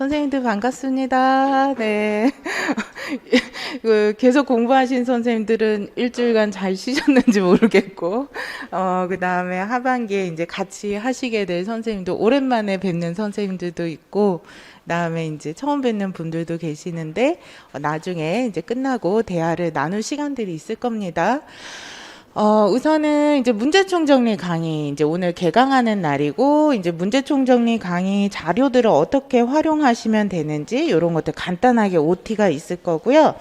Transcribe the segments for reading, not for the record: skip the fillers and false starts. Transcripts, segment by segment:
선생님들 반갑습니다. 네. 계속 공부하신 선생님들은 일주일간 잘 쉬셨는지 모르겠고, 그 다음에 하반기에 이제 같이 하시게 될 선생님도 오랜만에 뵙는 선생님들도 있고, 그다음에 이제 처음 뵙는 분들도 계시는데, 나중에 이제 끝나고 대화를 나눌 시간들이 있을 겁니다. 우선은 이제 문제총 정리 강의, 이제 오늘 개강하는 날이고, 이제 문제총 정리 강의 자료들을 어떻게 활용하시면 되는지, 이런 것들 간단하게 OT가 있을 거고요.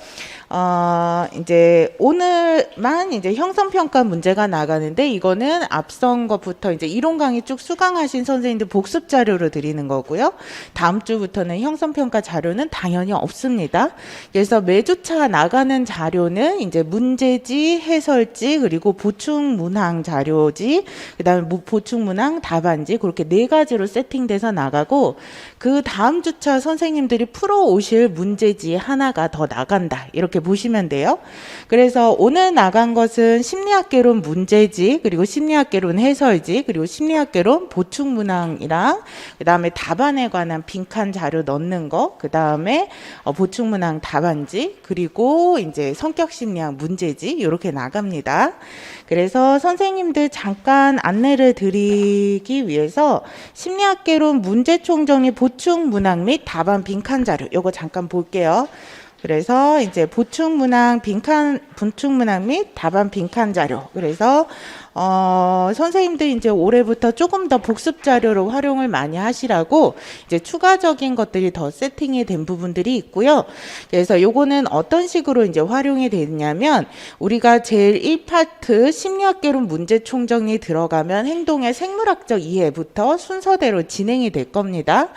이제 오늘만 이제 형성평가 문제가 나가는데, 이거는 앞선 것부터 이제 이론 강의 쭉 수강하신 선생님들 복습 자료로 드리는 거고요. 다음 주부터는 형성평가 자료는 당연히 없습니다. 그래서 매주차 나가는 자료는 이제 문제지, 해설지, 그리고 보충 문항 자료지, 그 다음에 보충 문항 답안지, 그렇게 네 가지로 세팅돼서 나가고, 그 다음 주차 선생님들이 풀어 오실 문제지 하나가 더 나간다, 이렇게 보시면 돼요. 그래서 오늘 나간 것은 심리학개론 문제지, 그리고 심리학개론 해설지, 그리고 심리학개론 보충 문항이랑, 그 다음에 답안에 관한 빈칸 자료 넣는 거, 그 다음에 보충 문항 답안지, 그리고 이제 성격심리학 문제지, 이렇게 나갑니다. 그래서 선생님들 잠깐 안내를 드리기 위해서 심리학개론 문제총 정리 보충 문항 및 답안 빈칸 자료, 요거 잠깐 볼게요. 그래서 이제 보충 문항 및 답안 빈칸 자료. 그래서 선생님들 이제 올해부터 조금 더 복습 자료로 활용을 많이 하시라고 이제 추가적인 것들이 더 세팅이 된 부분들이 있고요. 그래서 요거는 어떤 식으로 이제 활용이 되냐면, 우리가 제일 1파트 심리학개론 문제 총정리 들어가면 행동의 생물학적 이해부터 순서대로 진행이 될 겁니다.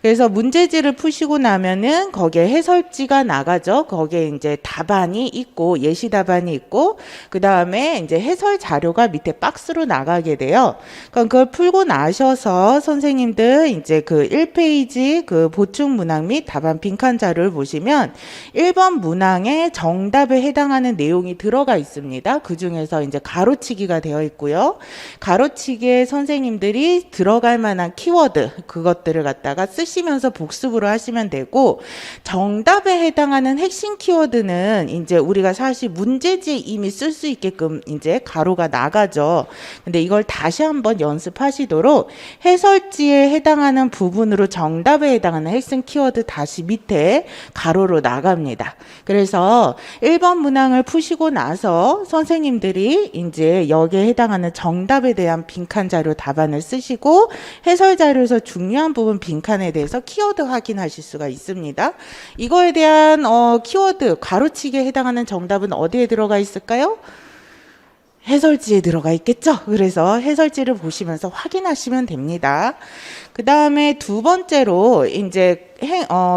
그래서 문제지를 푸시고 나면은 거기에 해설지가 나가죠. 거기에 이제 답안이 있고 예시 답안이 있고, 그 다음에 이제 해설 자료가 밑에 박스로 나가게 돼요. 그럼 그걸 풀고 나셔서 선생님들 이제 그 1페이지 그 보충 문항 및 답안 빈칸 자료를 보시면 1번 문항에 정답에 해당하는 내용이 들어가 있습니다. 그 중에서 이제 가로치기가 되어 있고요. 가로치기에 선생님들이 들어갈 만한 키워드, 그것들을 갖다가 쓰시면서 복습으로 하시면 되고, 정답에 해당하는 핵심 키워드는 이제 우리가 사실 문제지에 이미 쓸 수 있게끔 이제 가로가 나가죠. 근데 이걸 다시 한번 연습하시도록 해설지에 해당하는 부분으로 정답에 해당하는 핵심 키워드 다시 밑에 가로로 나갑니다. 그래서 1번 문항을 푸시고 나서 선생님들이 이제 여기에 해당하는 정답에 대한 빈칸 자료 답안을 쓰시고, 해설 자료에서 중요한 부분 빈칸에 대해서 키워드 확인하실 수가 있습니다. 이거에 대한 키워드 가로치기에 해당하는 정답은 어디에 들어가 있을까요? 해설지에 들어가 있겠죠? 그래서 해설지를 보시면서 확인하시면 됩니다. 그 다음에 두 번째로 이제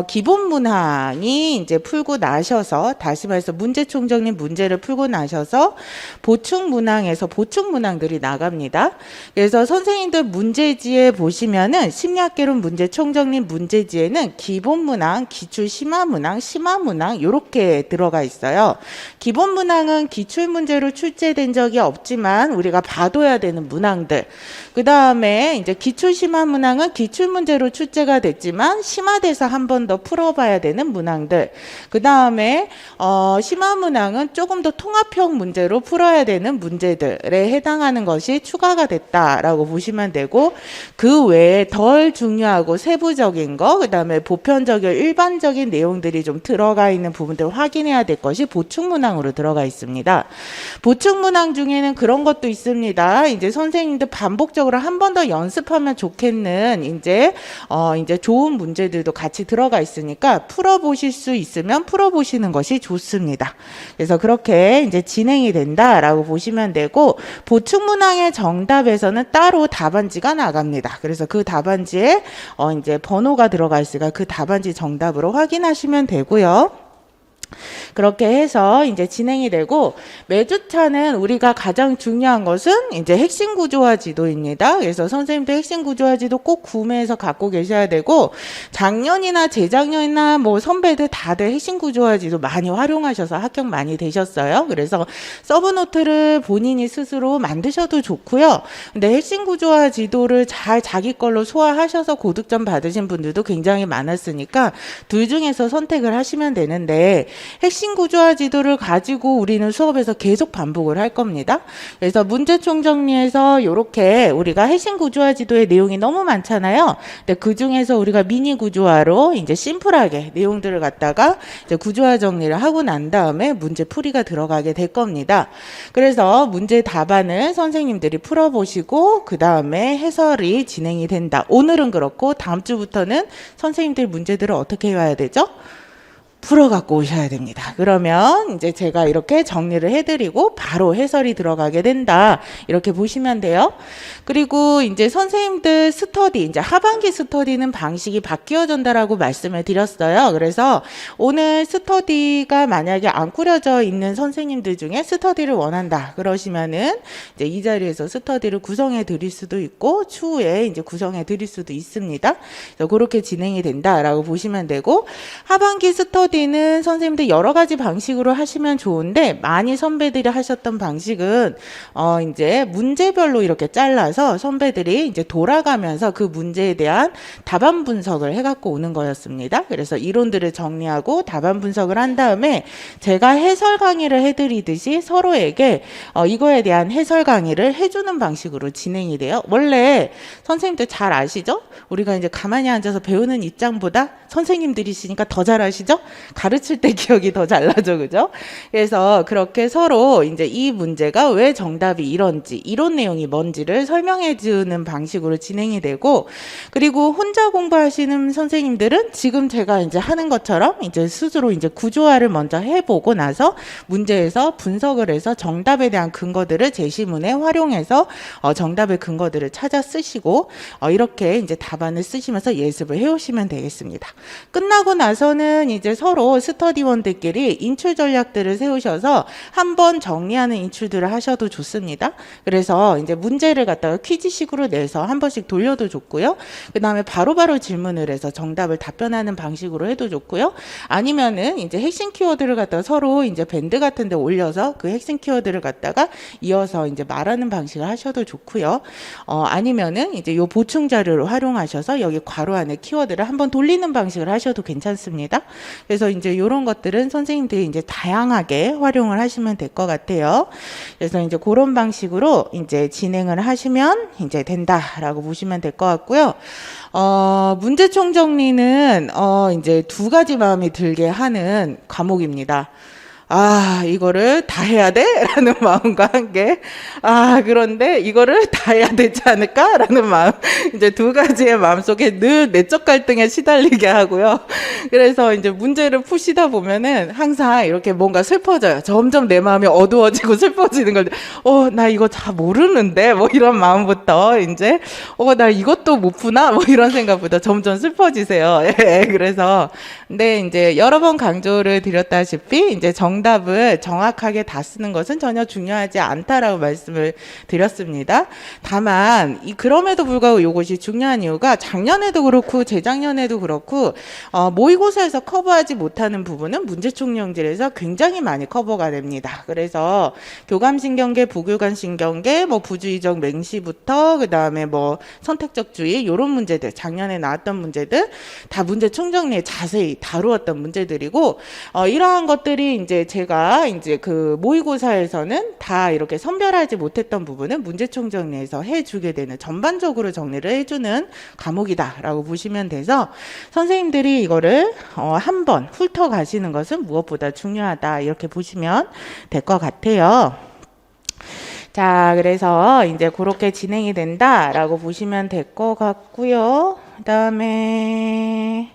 기본 문항이 이제 풀고 나셔서, 다시 말해서 문제총 정리 문제를 풀고 나셔서 보충 문항에서 보충 문항들이 나갑니다. 그래서 선생님들 문제지에 보시면은 심리학개론 문제총 정리 문제지에는 기본 문항, 기출 심화 문항, 심화 문항 이렇게 들어가 있어요. 기본 문항은 기출 문제로 출제된 적이 없지만 우리가 봐둬야 되는 문항들. 그 다음에 이제 기출 심화 문항은 기출 문제로 출제가 됐지만 심화돼서 한 번 더 풀어봐야 되는 문항들. 그 다음에 심화 문항은 조금 더 통합형 문제로 풀어야 되는 문제들에 해당하는 것이 추가가 됐다라고 보시면 되고, 그 외에 덜 중요하고 세부적인 거, 그 다음에 보편적인 일반적인 내용들이 좀 들어가 있는 부분들을 확인해야 될 것이 보충 문항으로 들어가 있습니다. 보충 문항 중에는 그런 것도 있습니다. 이제 선생님들 반복적으로 한 번 더 연습하면 좋겠는 이제 좋은 문제들도 같이 들어가 있으니까 풀어보실 수 있으면 풀어보시는 것이 좋습니다. 그래서 그렇게 이제 진행이 된다라고 보시면 되고, 보충 문항의 정답에서는 따로 답안지가 나갑니다. 그래서 그 답안지에 이제 번호가 들어가 있으니까 그 답안지 정답으로 확인하시면 되고요. 그렇게 해서 이제 진행이 되고, 매주차는 우리가 가장 중요한 것은 이제 핵심 구조화 지도입니다. 그래서 선생님들 핵심 구조화 지도 꼭 구매해서 갖고 계셔야 되고, 작년이나 재작년이나 뭐 선배들 다들 핵심 구조화 지도 많이 활용하셔서 합격 많이 되셨어요. 그래서 서브노트를 본인이 스스로 만드셔도 좋고요. 근데 핵심 구조화 지도를 잘 자기 걸로 소화하셔서 고득점 받으신 분들도 굉장히 많았으니까 둘 중에서 선택을 하시면 되는데, 핵심 구조화 지도를 가지고 우리는 수업에서 계속 반복을 할 겁니다. 그래서 문제 총정리에서 이렇게 우리가 핵심 구조화 지도의 내용이 너무 많잖아요. 근데 그 중에서 우리가 미니 구조화로 이제 심플하게 내용들을 갖다가 이제 구조화 정리를 하고 난 다음에 문제 풀이가 들어가게 될 겁니다. 그래서 문제 답안을 선생님들이 풀어보시고 그 다음에 해설이 진행이 된다. 오늘은 그렇고 다음 주부터는 선생님들 문제들을 어떻게 해와야 되죠? 풀어갖고 오셔야 됩니다. 그러면 이제 제가 이렇게 정리를 해드리고 바로 해설이 들어가게 된다. 이렇게 보시면 돼요. 그리고 이제 선생님들 스터디, 이제 하반기 스터디는 방식이 바뀌어진다라고 말씀을 드렸어요. 그래서 오늘 스터디가 만약에 안 꾸려져 있는 선생님들 중에 스터디를 원한다. 그러시면은 이제 이 자리에서 스터디를 구성해 드릴 수도 있고 추후에 이제 구성해 드릴 수도 있습니다. 그래서 그렇게 진행이 된다라고 보시면 되고, 하반기 스터디 는 선생님들 여러 가지 방식으로 하시면 좋은데, 많이 선배들이 하셨던 방식은 이제 문제별로 이렇게 잘라서 선배들이 이제 돌아가면서 그 문제에 대한 답안 분석을 해갖고 오는 거였습니다. 그래서 이론들을 정리하고 답안 분석을 한 다음에 제가 해설 강의를 해드리듯이 서로에게 이거에 대한 해설 강의를 해주는 방식으로 진행이 돼요. 원래 선생님들 잘 아시죠? 우리가 이제 가만히 앉아서 배우는 입장보다 선생님들이시니까 더 잘 아시죠? 가르칠 때 기억이 더 잘 나죠, 그죠? 그래서 그렇게 서로 이제 이 문제가 왜 정답이 이런지, 이론 내용이 뭔지를 설명해 주는 방식으로 진행이 되고, 그리고 혼자 공부하시는 선생님들은 지금 제가 이제 하는 것처럼 이제 스스로 이제 구조화를 먼저 해보고 나서 문제에서 분석을 해서 정답에 대한 근거들을 제시문에 활용해서 정답의 근거들을 찾아 쓰시고 이렇게 이제 답안을 쓰시면서 예습을 해오시면 되겠습니다. 끝나고 나서는 이제 서로 스터디원들끼리 인출 전략들을 세우셔서 한번 정리하는 인출들을 하셔도 좋습니다. 그래서 이제 문제를 갖다가 퀴즈식으로 내서 한 번씩 돌려도 좋고요. 그 다음에 바로바로 질문을 해서 정답을 답변하는 방식으로 해도 좋고요. 아니면은 이제 핵심 키워드를 갖다가 서로 이제 밴드 같은 데 올려서 그 핵심 키워드를 갖다가 이어서 이제 말하는 방식을 하셔도 좋고요. 아니면은 이제 요 보충 자료를 활용하셔서 여기 괄호 안에 키워드를 한번 돌리는 방식을 하셔도 괜찮습니다. 그래서 이제 이런 것들은 선생님들이 이제 다양하게 활용을 하시면 될 것 같아요. 그래서 이제 그런 방식으로 이제 진행을 하시면 이제 된다라고 보시면 될 것 같고요. 문제 총정리는 이제 두 가지 마음이 들게 하는 과목입니다. 아, 이거를 다 해야 돼? 라는 마음과 함께, 그런데 이거를 다 해야 되지 않을까? 라는 마음, 이제 두 가지의 마음 속에 늘 내적 갈등에 시달리게 하고요. 그래서 이제 문제를 푸시다 보면은 항상 이렇게 뭔가 슬퍼져요. 점점 내 마음이 어두워지고 슬퍼지는 걸, 나 이거 다 모르는데? 뭐 이런 마음부터 이제, 나 이것도 못 푸나? 뭐 이런 생각부터 점점 슬퍼지세요. 예, 그래서, 근데 이제 여러 번 강조를 드렸다시피, 이제 정답을 정확하게 다 쓰는 것은 전혀 중요하지 않다라고 말씀을 드렸습니다. 다만 그럼에도 불구하고 이것이 중요한 이유가 작년에도 그렇고 재작년에도 그렇고 모의고사에서 커버하지 못하는 부분은 문제총량질에서 굉장히 많이 커버가 됩니다. 그래서 교감신경계, 부교감신경계, 뭐 부주의적 맹시부터 그 다음에 뭐 선택적주의 이런 문제들, 작년에 나왔던 문제들 다 문제총정리에 자세히 다루었던 문제들이고 이러한 것들이 이제 제가 이제 그 모의고사에서는 다 이렇게 선별하지 못했던 부분은 문제총 정리해서 해주게 되는, 전반적으로 정리를 해주는 과목이다라고 보시면 돼서 선생님들이 이거를 한번 훑어 가시는 것은 무엇보다 중요하다, 이렇게 보시면 될 것 같아요. 자, 그래서 이제 그렇게 진행이 된다라고 보시면 될 것 같고요. 그 다음에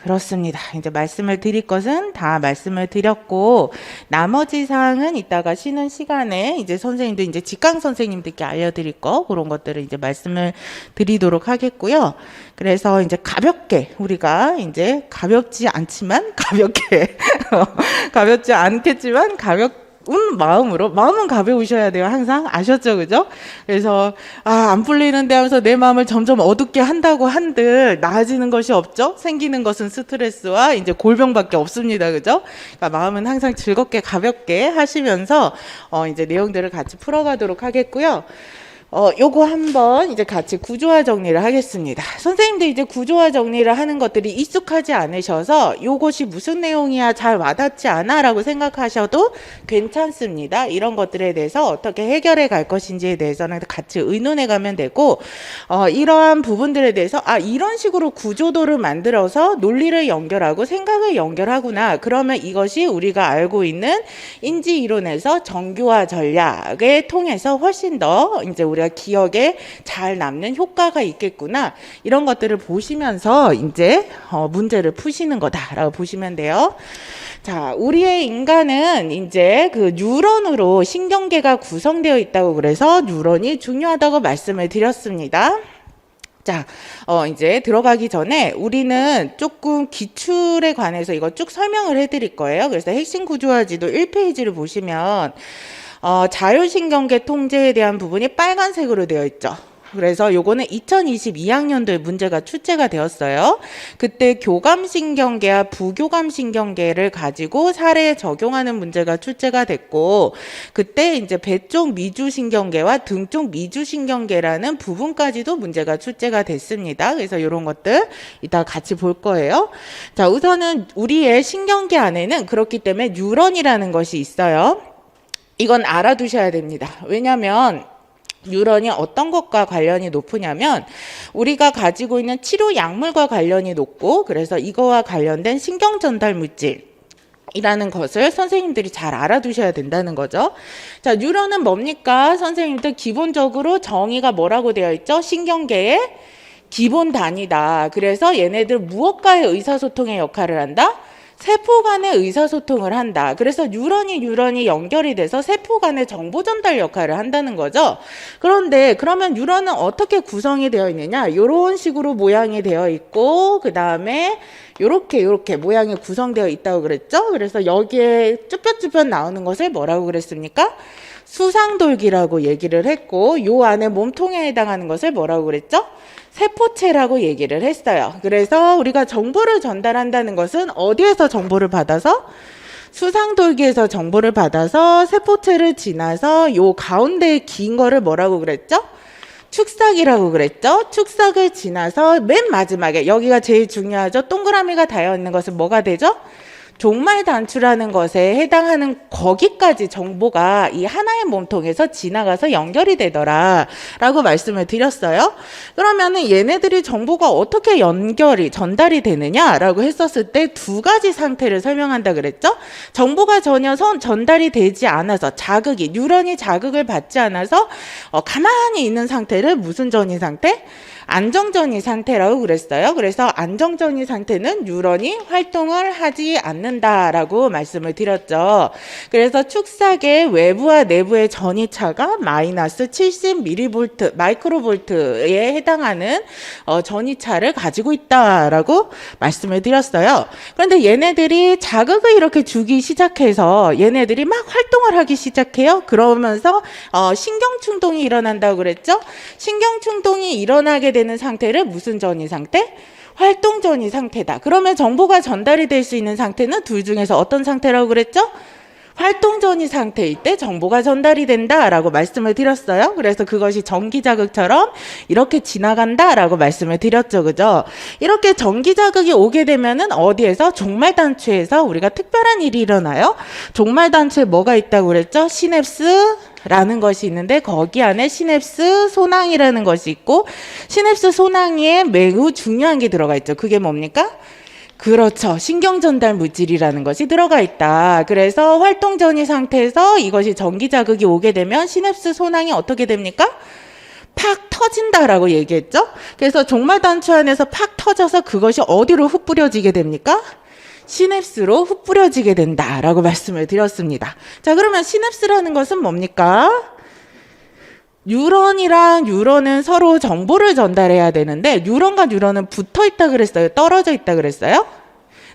그렇습니다. 이제 말씀을 드릴 것은 다 말씀을 드렸고, 나머지 사항은 이따가 쉬는 시간에 이제 선생님도 이제 직강 선생님들께 알려드릴 거, 그런 것들을 이제 말씀을 드리도록 하겠고요. 그래서 이제 가볍게, 우리가 이제 가볍지 않지만, 가볍게, 가볍지 않겠지만, 마음으로, 마음은 가벼우셔야 돼요. 항상. 아셨죠? 그죠? 그래서, 안 풀리는데 하면서 내 마음을 점점 어둡게 한다고 한들 나아지는 것이 없죠? 생기는 것은 스트레스와 이제 골병밖에 없습니다. 그죠? 그러니까 마음은 항상 즐겁게 가볍게 하시면서, 이제 내용들을 같이 풀어가도록 하겠고요. 요거 한번 이제 같이 구조화 정리를 하겠습니다. 선생님들 이제 구조화 정리를 하는 것들이 익숙하지 않으셔서 요것이 무슨 내용이야 잘 와닿지 않아 라고 생각하셔도 괜찮습니다. 이런 것들에 대해서 어떻게 해결해 갈 것인지에 대해서는 같이 의논해 가면 되고, 이러한 부분들에 대해서 이런 식으로 구조도를 만들어서 논리를 연결하고 생각을 연결하구나. 그러면 이것이 우리가 알고 있는 인지 이론에서 정교화 전략을 통해서 훨씬 더 이제 우리가 기억에 잘 남는 효과가 있겠구나. 이런 것들을 보시면서 이제 문제를 푸시는 거다라고 보시면 돼요. 자, 우리의 인간은 이제 그 뉴런으로 신경계가 구성되어 있다고 그래서 뉴런이 중요하다고 말씀을 드렸습니다. 자, 이제 들어가기 전에 우리는 조금 기출에 관해서 이거 쭉 설명을 해드릴 거예요. 그래서 핵심 구조화 지도 1페이지를 보시면 자율신경계 통제에 대한 부분이 빨간색으로 되어 있죠. 그래서 요거는 2022학년도에 문제가 출제가 되었어요. 그때 교감신경계와 부교감신경계를 가지고 사례에 적용하는 문제가 출제가 됐고, 그때 이제 배쪽 미주신경계와 등쪽 미주신경계라는 부분까지도 문제가 출제가 됐습니다. 그래서 이런 것들 이따 같이 볼 거예요. 자, 우선은 우리의 신경계 안에는 그렇기 때문에 뉴런이라는 것이 있어요. 이건 알아두셔야 됩니다. 왜냐하면 뉴런이 어떤 것과 관련이 높으냐면 우리가 가지고 있는 치료 약물과 관련이 높고, 그래서 이거와 관련된 신경전달 물질 이라는 것을 선생님들이 잘 알아두셔야 된다는 거죠. 자, 뉴런은 뭡니까? 선생님들 기본적으로 정의가 뭐라고 되어 있죠? 신경계의 기본 단위다. 그래서 얘네들 무엇과의 의사소통의 역할을 한다? 세포 간의 의사소통을 한다. 그래서 뉴런이 연결이 돼서 세포 간의 정보 전달 역할을 한다는 거죠. 그런데 그러면 뉴런은 어떻게 구성이 되어 있느냐? 이런 식으로 모양이 되어 있고, 그 다음에 요렇게 모양이 구성되어 있다고 그랬죠. 그래서 여기에 쭈뼛쭈뼛 나오는 것을 뭐라고 그랬습니까? 수상돌기라고 얘기를 했고, 요 안에 몸통에 해당하는 것을 뭐라고 그랬죠? 세포체라고 얘기를 했어요. 그래서 우리가 정보를 전달한다는 것은 어디에서 정보를 받아서? 수상돌기에서 정보를 받아서 세포체를 지나서 요 가운데 긴 거를 뭐라고 그랬죠? 축삭이라고 그랬죠? 축삭을 지나서 맨 마지막에, 여기가 제일 중요하죠? 동그라미가 닿여 있는 것은 뭐가 되죠? 종말 단추라는 것에 해당하는 거기까지 정보가 이 하나의 몸통에서 지나가서 연결이 되더라 라고 말씀을 드렸어요. 그러면은 얘네들이 정보가 어떻게 전달이 되느냐라고 했었을 때 두 가지 상태를 설명한다 그랬죠. 정보가 전혀 전달이 되지 않아서 뉴런이 자극을 받지 않아서 가만히 있는 상태를 무슨 전이 상태? 안정전이 상태라고 그랬어요. 그래서 안정전이 상태는 뉴런이 활동을 하지 않는다라고 말씀을 드렸죠. 그래서 축삭의 외부와 내부의 전이차가 마이너스 70mV, 마이크로볼트에 해당하는 전이차를 가지고 있다라고 말씀을 드렸어요. 그런데 얘네들이 자극을 이렇게 주기 시작해서 얘네들이 막 활동을 하기 시작해요. 그러면서 신경충동이 일어난다고 그랬죠. 신경충동이 일어나게 되는 상태를 무슨 전이 상태? 활동전이 상태다. 그러면 정보가 전달이 될 수 있는 상태는 둘 중에서 어떤 상태라고 그랬죠? 활동전이 상태일 때 정보가 전달이 된다라고 말씀을 드렸어요. 그래서 그것이 전기자극처럼 이렇게 지나간다라고 말씀을 드렸죠. 그죠? 이렇게 전기자극이 오게 되면은 어디에서? 종말단추에서 우리가 특별한 일이 일어나요. 종말단추에 뭐가 있다고 그랬죠? 시냅스라는 것이 있는데 거기 안에 시냅스 소낭이라는 것이 있고, 시냅스 소낭에 매우 중요한 게 들어가 있죠. 그게 뭡니까? 그렇죠. 신경전달 물질이라는 것이 들어가 있다. 그래서 활동전이 상태에서 이것이 전기자극이 오게 되면 시냅스 소낭이 어떻게 됩니까? 팍 터진다라고 얘기했죠. 그래서 종말단추 안에서 팍 터져서 그것이 어디로 훅 뿌려지게 됩니까? 시냅스로 훅 뿌려지게 된다라고 말씀을 드렸습니다. 자, 그러면 시냅스라는 것은 뭡니까? 뉴런이랑 뉴런은 서로 정보를 전달해야 되는데 뉴런과 뉴런은 붙어 있다 그랬어요? 떨어져 있다 그랬어요?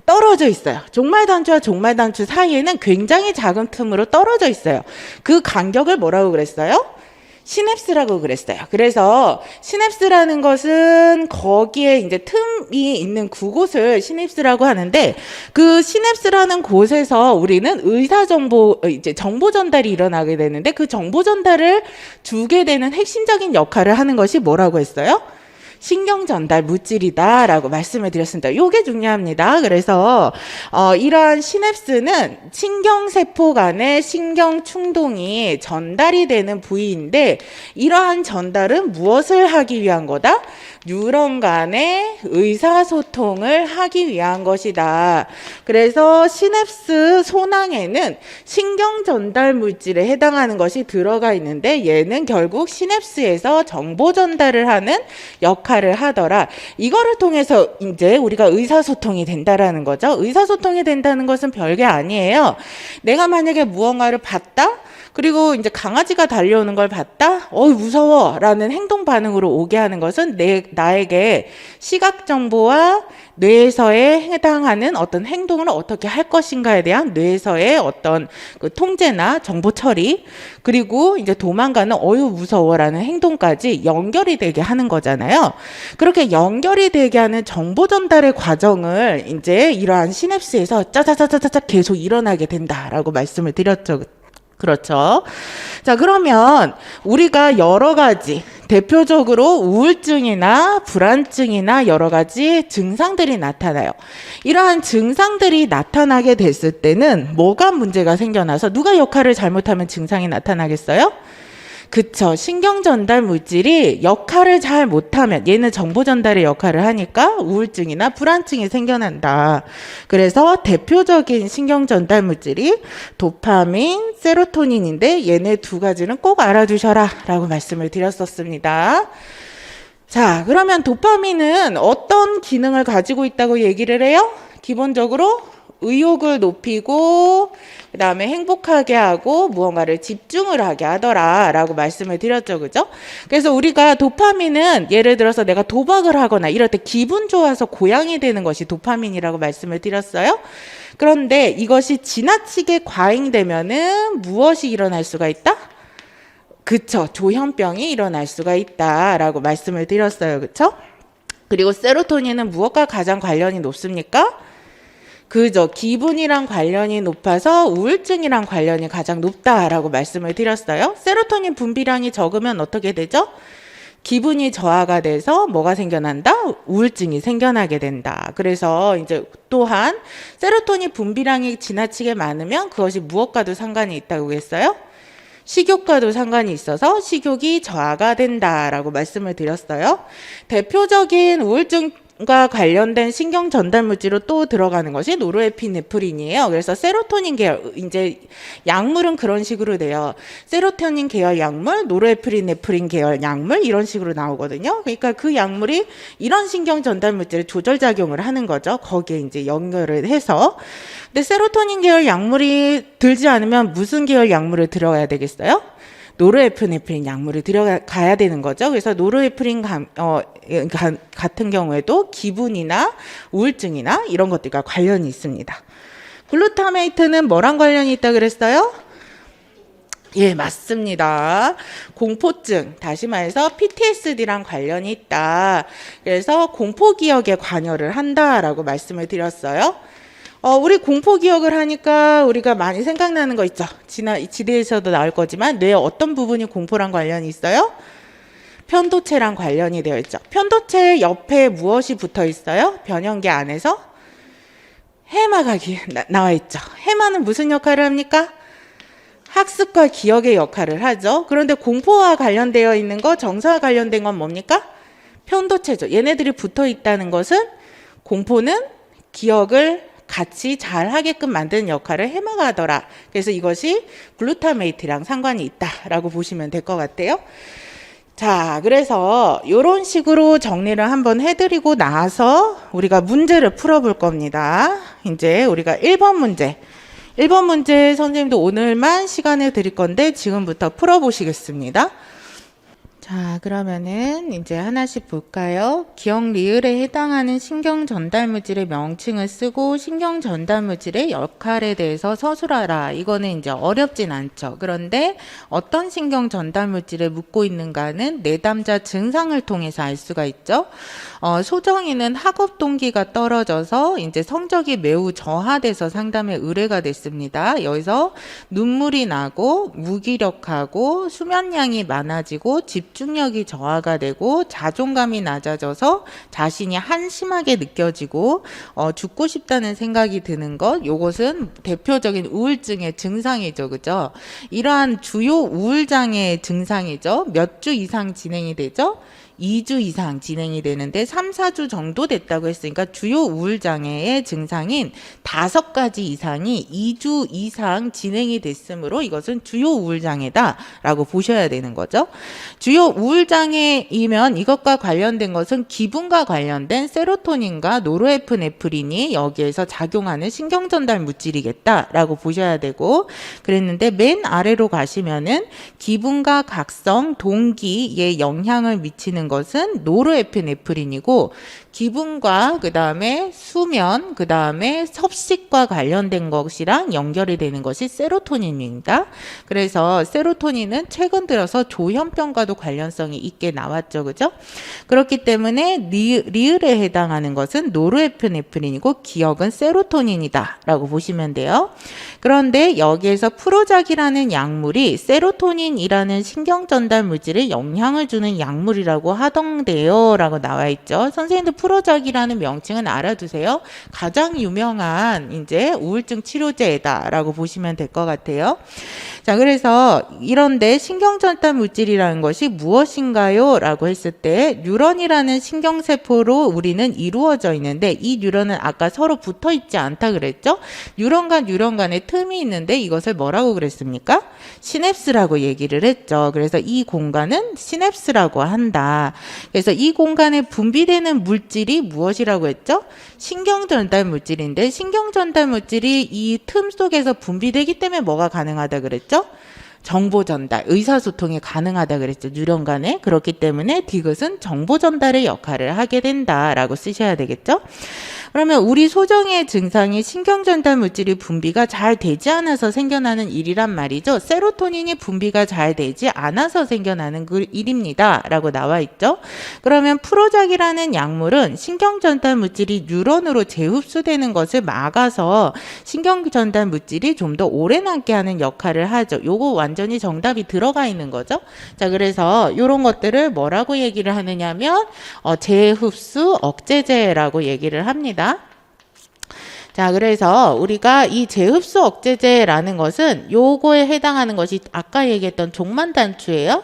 떨어져 있어요. 종말단추와 종말단추 사이에는 굉장히 작은 틈으로 떨어져 있어요. 그 간격을 뭐라고 그랬어요? 시냅스라고 그랬어요. 그래서 시냅스라는 것은 거기에 이제 틈이 있는 그곳을 시냅스라고 하는데, 그 시냅스라는 곳에서 우리는 이제 정보 전달이 일어나게 되는데, 그 정보 전달을 주게 되는 핵심적인 역할을 하는 것이 뭐라고 했어요? 신경 전달 물질이다라고 말씀을 드렸습니다. 이게 중요합니다. 그래서 이러한 시냅스는 신경세포 간의 신경 충동이 전달이 되는 부위인데, 이러한 전달은 무엇을 하기 위한 거다? 뉴런 간의 의사소통을 하기 위한 것이다. 그래서 시냅스 소낭에는 신경 전달 물질에 해당하는 것이 들어가 있는데, 얘는 결국 시냅스에서 정보 전달을 하는 역할을 하더라. 이거를 통해서 이제 우리가 의사소통이 된다라는 거죠. 의사소통이 된다는 것은 별게 아니에요. 내가 만약에 무언가를 봤다? 그리고 이제 강아지가 달려오는 걸 봤다? 무서워! 라는 행동 반응으로 오게 하는 것은 나에게 시각 정보와 뇌에서에 해당하는 어떤 행동을 어떻게 할 것인가에 대한 뇌에서의 어떤 그 통제나 정보 처리, 그리고 이제 도망가는 무서워라는 행동까지 연결이 되게 하는 거잖아요. 그렇게 연결이 되게 하는 정보 전달의 과정을 이제 이러한 시냅스에서 짜자자자자 계속 일어나게 된다라고 말씀을 드렸죠. 그렇죠. 자, 그러면 우리가 여러 가지, 대표적으로 우울증이나 불안증이나 여러 가지 증상들이 나타나요. 이러한 증상들이 나타나게 됐을 때는 뭐가 문제가 생겨나서 누가 역할을 잘못하면 증상이 나타나겠어요? 그쵸. 신경 전달 물질이 역할을 잘 못하면, 얘는 정보 전달의 역할을 하니까 우울증이나 불안증이 생겨난다. 그래서 대표적인 신경 전달 물질이 도파민, 세로토닌인데 얘네 두 가지는 꼭 알아두셔라 라고 말씀을 드렸었습니다. 자, 그러면 도파민은 어떤 기능을 가지고 있다고 얘기를 해요? 기본적으로 의욕을 높이고 그 다음에 행복하게 하고 무언가를 집중을 하게 하더라 라고 말씀을 드렸죠. 그죠? 그래서 우리가 도파민은 예를 들어서 내가 도박을 하거나 이럴 때 기분 좋아서 고양이 되는 것이 도파민이라고 말씀을 드렸어요. 그런데 이것이 지나치게 과잉되면은 무엇이 일어날 수가 있다? 그쵸. 조현병이 일어날 수가 있다라고 말씀을 드렸어요. 그쵸? 그리고 세로토닌은 무엇과 가장 관련이 높습니까? 그죠. 기분이랑 관련이 높아서 우울증이랑 관련이 가장 높다라고 말씀을 드렸어요. 세로토닌 분비량이 적으면 어떻게 되죠? 기분이 저하가 돼서 뭐가 생겨난다? 우울증이 생겨나게 된다. 그래서 이제 또한 세로토닌 분비량이 지나치게 많으면 그것이 무엇과도 상관이 있다고 했어요? 식욕과도 상관이 있어서 식욕이 저하가 된다라고 말씀을 드렸어요. 대표적인 우울증과 관련된 신경 전달 물질로 또 들어가는 것이 노르에피네프린이에요. 그래서 세로토닌 계열, 이제 약물은 그런 식으로 돼요. 세로토닌 계열 약물, 노르에피네프린 계열 약물 이런 식으로 나오거든요. 그러니까 그 약물이 이런 신경 전달 물질에 조절 작용을 하는 거죠. 거기에 이제 연결을 해서. 근데 세로토닌 계열 약물이 들지 않으면 무슨 계열 약물을 들어가야 되겠어요? 노르에피네프린 약물을 들어가야 되는 거죠. 그래서 노르에피린 같은 경우에도 기분이나 우울증이나 이런 것들과 관련이 있습니다. 글루타메이트는 뭐랑 관련이 있다 그랬어요? 예, 맞습니다. 공포증, 다시 말해서 PTSD랑 관련이 있다. 그래서 공포기억에 관여를 한다라고 말씀을 드렸어요. 우리 공포 기억을 하니까 우리가 많이 생각나는 거 있죠. 지대에서도 나올 거지만 뇌의 어떤 부분이 공포랑 관련이 있어요? 편도체랑 관련이 되어 있죠. 편도체 옆에 무엇이 붙어 있어요? 변형계 안에서? 해마가 나와 있죠. 해마는 무슨 역할을 합니까? 학습과 기억의 역할을 하죠. 그런데 공포와 관련되어 있는 거, 정서와 관련된 건 뭡니까? 편도체죠. 얘네들이 붙어 있다는 것은 공포는 기억을 같이 잘 하게끔 만드는 역할을 해마가 하더라. 그래서 이것이 글루타메이트랑 상관이 있다라고 보시면 될 것 같아요. 자, 그래서 이런 식으로 정리를 한번 해드리고 나서 우리가 문제를 풀어볼 겁니다. 이제 우리가 1번 문제. 1번 문제 선생님도 오늘만 시간을 드릴 건데 지금부터 풀어보시겠습니다. 자, 그러면은 이제 하나씩 볼까요? 기억 리을에 해당하는 신경 전달 물질의 명칭을 쓰고 신경 전달 물질의 역할에 대해서 서술하라. 이거는 이제 어렵진 않죠. 그런데 어떤 신경 전달 물질에 묻고 있는가는 내담자 증상을 통해서 알 수가 있죠. 소정이는 학업 동기가 떨어져서 이제 성적이 매우 저하돼서 상담에 의뢰가 됐습니다. 여기서 눈물이 나고 무기력하고 수면량이 많아지고 집중력이 저하가 되고 자존감이 낮아져서 자신이 한심하게 느껴지고 죽고 싶다는 생각이 드는 것, 요것은 대표적인 우울증의 증상이죠. 그죠? 이러한 주요 우울장애의 증상이죠. 몇 주 이상 진행이 되죠? 2주 이상 진행이 되는데 3, 4주 정도 됐다고 했으니까 주요 우울장애의 증상인 5가지 이상이 2주 이상 진행이 됐으므로 이것은 주요 우울장애다라고 보셔야 되는 거죠. 주요 우울장애이면 이것과 관련된 것은 기분과 관련된 세로토닌과 노르에프네프린이 여기에서 작용하는 신경전달 물질이겠다라고 보셔야 되고, 그랬는데 맨 아래로 가시면은 기분과 각성, 동기에 영향을 미치는 것은 노르에피네프린이고, 기분과 그 다음에 수면, 그 다음에 섭식과 관련된 것이랑 연결이 되는 것이 세로토닌입니다. 그래서 세로토닌은 최근 들어서 조현병과도 관련성이 있게 나왔죠. 그죠? 그렇기 때문에 리을에 해당하는 것은 노르에피네프린이고 기억은 세로토닌이다 라고 보시면 돼요. 그런데 여기에서 프로작이라는 약물이 세로토닌이라는 신경전달 물질에 영향을 주는 약물이라고 하던데요 라고 나와 있죠. 선생님도 프로작이라는 명칭은 알아두세요. 가장 유명한 이제 우울증 치료제다라고 보시면 될 것 같아요. 자, 그래서 이런데 신경전달 물질이라는 것이 무엇인가요? 라고 했을 때 뉴런이라는 신경세포로 우리는 이루어져 있는데, 이 뉴런은 아까 서로 붙어 있지 않다 그랬죠? 뉴런과 뉴런 간에 틈이 있는데 이것을 뭐라고 그랬습니까? 시냅스라고 얘기를 했죠. 그래서 이 공간은 시냅스라고 한다. 그래서 이 공간에 분비되는 물질이 무엇이라고 했죠? 신경전달 물질인데, 신경전달 물질이 이 틈 속에서 분비되기 때문에 뭐가 가능하다 그랬죠? 정보 전달, 의사소통이 가능하다 그랬죠. 뉴런 간에. 그렇기 때문에 디귿은 정보 전달의 역할을 하게 된다라고 쓰셔야 되겠죠. 그러면 우리 소정의 증상이 신경전달 물질이 분비가 잘 되지 않아서 생겨나는 일이란 말이죠. 세로토닌이 분비가 잘 되지 않아서 생겨나는 그 일입니다 라고 나와 있죠. 그러면 프로작이라는 약물은 신경전달 물질이 뉴런으로 재흡수되는 것을 막아서 신경전달 물질이 좀 더 오래 남게 하는 역할을 하죠. 요거 완전히 정답이 들어가 있는 거죠. 자, 그래서 이런 것들을 뭐라고 얘기를 하느냐면 재흡수 억제제라고 얘기를 합니다. 자, 그래서 우리가 이 재흡수 억제제라는 것은 요거에 해당하는 것이 아까 얘기했던 종만단추예요.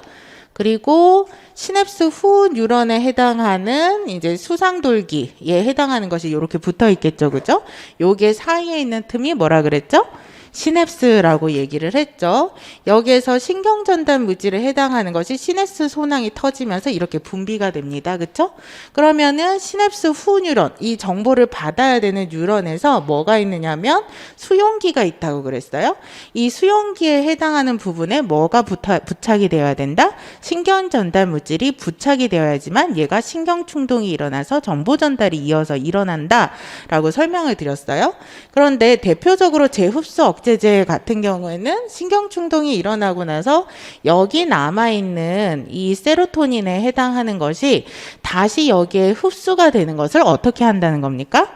그리고 시냅스 후 뉴런에 해당하는 이제 수상돌기에 해당하는 것이 이렇게 붙어 있겠죠. 그죠? 요게 사이에 있는 틈이 뭐라 그랬죠? 시냅스라고 얘기를 했죠. 여기에서 신경전달 물질에 해당하는 것이 시냅스 소낭이 터지면서 이렇게 분비가 됩니다. 그렇죠? 그러면은 시냅스 후 뉴런, 이 정보를 받아야 되는 뉴런에서 뭐가 있느냐면 수용기가 있다고 그랬어요. 이 수용기에 해당하는 부분에 뭐가 부착이 되어야 된다? 신경전달 물질이 부착이 되어야지만 얘가 신경충동이 일어나서 정보 전달이 이어서 일어난다 라고 설명을 드렸어요. 그런데 대표적으로 재흡수 억제제 같은 경우에는 신경충동이 일어나고 나서 여기 남아있는 이 세로토닌에 해당하는 것이 다시 여기에 흡수가 되는 것을 어떻게 한다는 겁니까?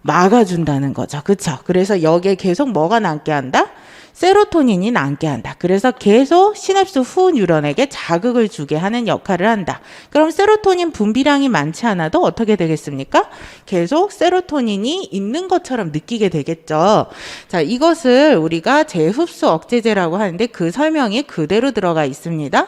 막아준다는 거죠. 그쵸? 그래서 여기에 계속 뭐가 남게 한다? 세로토닌이 남게 한다. 그래서 계속 시냅스 후 뉴런에게 자극을 주게 하는 역할을 한다. 그럼 세로토닌 분비량이 많지 않아도 어떻게 되겠습니까? 계속 세로토닌이 있는 것처럼 느끼게 되겠죠. 자, 이것을 우리가 재흡수 억제제라고 하는데 그 설명이 그대로 들어가 있습니다.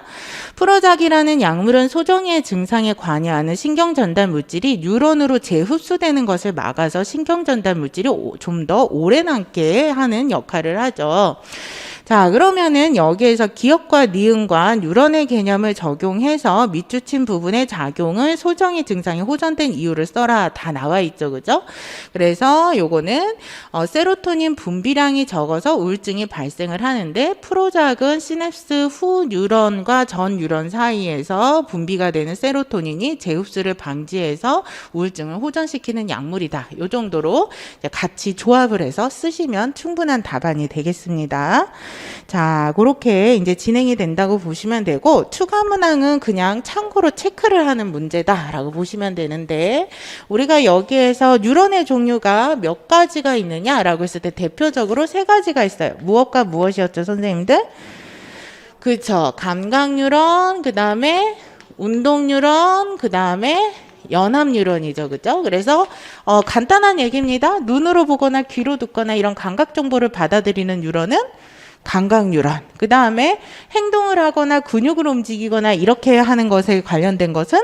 프로작이라는 약물은 소정의 증상에 관여하는 신경전달 물질이 뉴런으로 재흡수되는 것을 막아서 신경전달 물질이 좀 더 오래 남게 하는 역할을 하죠. 자, 그러면은 여기에서 기억과 니은과 뉴런의 개념을 적용해서 밑줄친 부분의 작용을 소정의 증상이 호전된 이유를 써라 다 나와 있죠. 그죠? 그래서 요거는 세로토닌 분비량이 적어서 우울증이 발생을 하는데 프로작은 시냅스 후 뉴런과 전 뉴런 사이에서 분비가 되는 세로토닌이 재흡수를 방지해서 우울증을 호전시키는 약물이다. 요 정도로 같이 조합을 해서 쓰시면 충분한 답안이 되겠습니다. 자, 그렇게 이제 진행이 된다고 보시면 되고, 추가 문항은 그냥 참고로 체크를 하는 문제다라고 보시면 되는데, 우리가 여기에서 뉴런의 종류가 몇 가지가 있느냐라고 했을 때 대표적으로 세 가지가 있어요. 무엇과 무엇이었죠, 선생님들? 그쵸. 감각 뉴런, 그 다음에 운동 뉴런, 그 다음에 연합 뉴런이죠. 그죠? 그래서 간단한 얘기입니다. 눈으로 보거나 귀로 듣거나 이런 감각 정보를 받아들이는 뉴런은 감각 뉴런. 그 다음에 행동을 하거나 근육을 움직이거나 이렇게 하는 것에 관련된 것은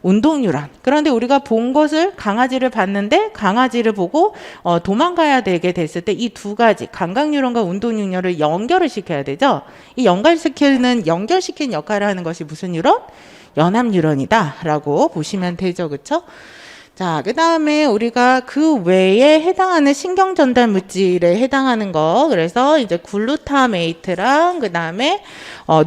운동 뉴런. 그런데 우리가 본 것을 강아지를 봤는데 강아지를 보고 도망가야 되게 됐을 때 이 두 가지 감각 뉴런과 운동 뉴런을 연결을 시켜야 되죠. 이 연결시키는 역할을 하는 것이 무슨 뉴런? 연합 뉴런이다라고 보시면 되죠. 그렇죠? 자, 그 다음에 우리가 그 외에 해당하는 신경 전달 물질에 해당하는 거, 그래서 이제 글루타메이트랑 그 다음에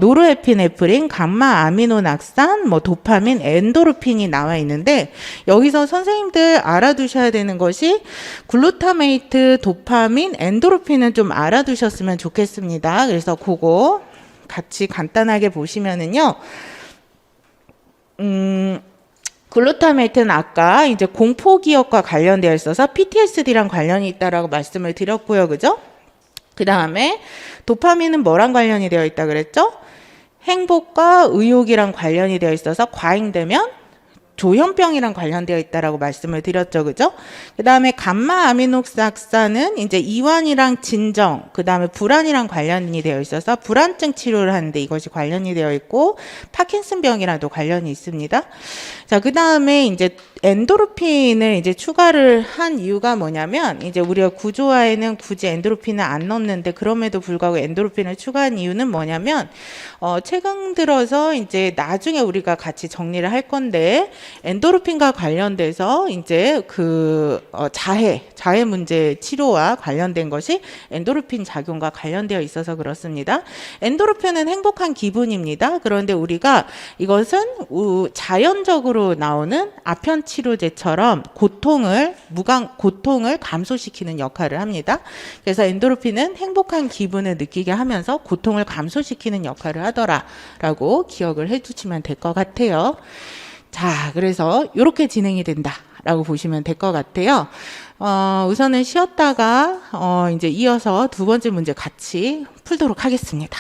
노르에피네프린, 감마 아미노낙산, 뭐 도파민, 엔도르핀이 나와 있는데 여기서 선생님들 알아두셔야 되는 것이 글루타메이트, 도파민, 엔도르핀은 좀 알아두셨으면 좋겠습니다. 그래서 그거 같이 간단하게 보시면은요. 글루타메이트는 아까 이제 공포기억과 관련되어 있어서 PTSD랑 관련이 있다라고 말씀을 드렸고요. 그죠? 그 다음에 도파민은 뭐랑 관련이 되어 있다 그랬죠? 행복과 의욕이랑 관련이 되어 있어서 과잉되면 조현병이랑 관련되어 있다라고 말씀을 드렸죠. 그죠? 그 다음에 감마 아미노삭산은 이제 이완이랑 진정, 그 다음에 불안이랑 관련이 되어 있어서 불안증 치료를 하는데 이것이 관련이 되어 있고, 파킨슨병이랑도 관련이 있습니다. 자, 그 다음에 이제 엔도르핀을 이제 추가를 한 이유가 뭐냐면, 이제 우리가 구조화에는 굳이 엔도르핀을 안 넣는데, 그럼에도 불구하고 엔도르핀을 추가한 이유는 뭐냐면, 최근 들어서 이제 나중에 우리가 같이 정리를 할 건데, 엔도르핀과 관련돼서 이제 자해 문제 치료와 관련된 것이 엔도르핀 작용과 관련되어 있어서 그렇습니다. 엔도르핀은 행복한 기분입니다. 그런데 우리가 이것은 자연적으로 나오는 아편 치료제처럼 고통을 감소시키는 역할을 합니다. 그래서 엔도르핀은 행복한 기분을 느끼게 하면서 고통을 감소시키는 역할을 하더라라고 기억을 해주시면 될 것 같아요. 자, 그래서 이렇게 진행이 된다라고 보시면 될 것 같아요. 우선은 쉬었다가 이제 이어서 두 번째 문제 같이 풀도록 하겠습니다.